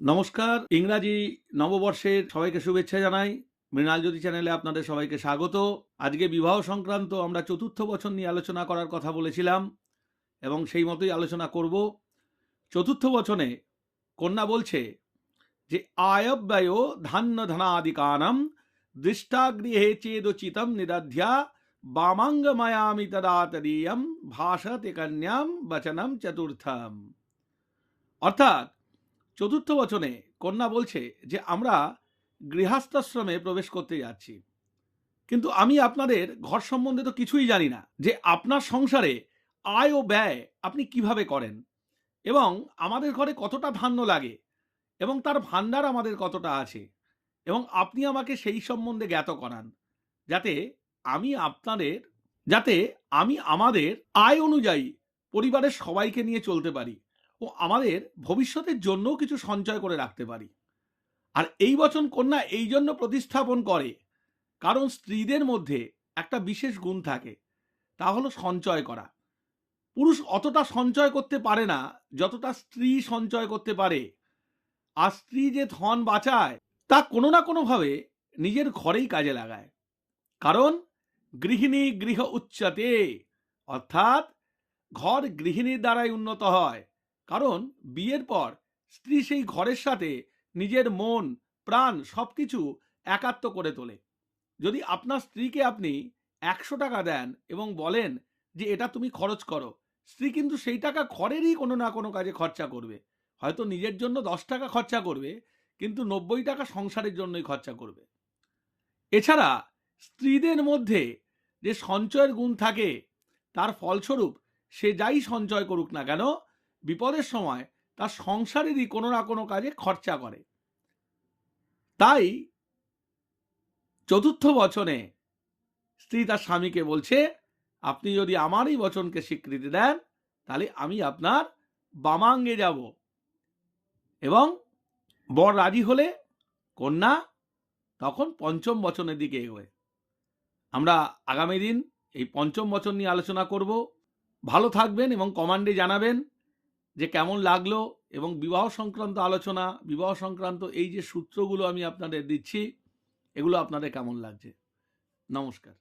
নমস্কার, ইংরাজি নববর্ষের সবাইকে শুভেচ্ছা জানাই। মৃণাল জ্যোতি চ্যানেলে আপনাদের সবাইকে স্বাগত। আজকে বিবাহ সংক্রান্ত আমরা চতুর্থ বচন নিয়ে আলোচনা করার কথা বলেছিলাম এবং সেই মতোই আলোচনা করব। চতুর্থ বচনে কন্যা বলছে যে আয়ব্যয় ধান্য ধনাদিকানাম দৃষ্টাগৃহে চেদোচিতম নিদধ্যা বামাঙ্গময়ামি তদা তদীয়ম ভাষতে কন্যাম বচনম চতুর্থম। অর্থাৎ চতুর্থ বচনে কন্যা বলছে যে আমরা গৃহস্থাশ্রমে প্রবেশ করতে যাচ্ছি, কিন্তু আমি আপনাদের ঘর সম্বন্ধে তো কিছুই জানি না, যে আপনার সংসারে আয় ও ব্যয় আপনি কিভাবে করেন এবং আমাদের ঘরে কতটা ধান্য লাগে এবং তার ভাণ্ডার আমাদের কতটা আছে, এবং আপনি আমাকে সেই সম্বন্ধে জ্ঞাত করান, যাতে আমি আমাদের আয় অনুযায়ী পরিবারের সবাইকে নিয়ে চলতে পারি ও আমাদের ভবিষ্যতের জন্যও কিছু সঞ্চয় করে রাখতে পারি। আর এই বচন কন্যা এই জন্য প্রতিস্থাপন করে, কারণ স্ত্রীদের মধ্যে একটা বিশেষ গুণ থাকে, তা হলো সঞ্চয় করা। পুরুষ অতটা সঞ্চয় করতে পারে না যতটা স্ত্রী সঞ্চয় করতে পারে। আর স্ত্রী যে ধন বাঁচায় তা কোনো না কোনোভাবে নিজের ঘরেই কাজে লাগায়, কারণ গৃহিণী গৃহ উচ্চতে, অর্থাৎ ঘর গৃহিণীর দ্বারাই উন্নত হয়। কারণ বিয়ের পর স্ত্রী সেই ঘরের সাথে নিজের মন প্রাণ সবকিছু একাত্ম করে তোলে। যদি আপনার স্ত্রীকে আপনি 100 টাকা দেন এবং বলেন যে এটা তুমি খরচ করো, স্ত্রী কিন্তু সেই টাকা ঘরেরই কোনো না কোনো কাজে খরচা করবে। হয়তো নিজের জন্য 10 টাকা খরচা করবে, কিন্তু 90 টাকা সংসারের জন্যই খরচা করবে। এছাড়া স্ত্রীদের মধ্যে যে সঞ্চয়ের গুণ থাকে, তার ফলস্বরূপ সে যাই সঞ্চয় করুক না কেন, বিপদের সময় তার সংসারেরই কোনো না কোনো কাজে খরচা করে। তাই চতুর্থ বচনে স্ত্রী তার স্বামীকে বলছে, আপনি যদি আমার এই বচনকে স্বীকৃতি দেন, তাহলে আমি আপনার বামাঙ্গে যাব। এবং বর রাজি হলে কন্যা তখন পঞ্চম বচনের দিকে এগোয়। আমরা আগামী দিন এই পঞ্চম বচন নিয়ে আলোচনা করব। ভালো থাকবেন এবং কমেন্টে জানাবেন যে কেমন লাগলো, এবং বিবাহ সংক্রান্ত আলোচনা, বিবাহ সংক্রান্ত এই যে সূত্রগুলো আমি আপনাদের দিচ্ছি, এগুলো আপনাদের কেমন লাগছে। নমস্কার।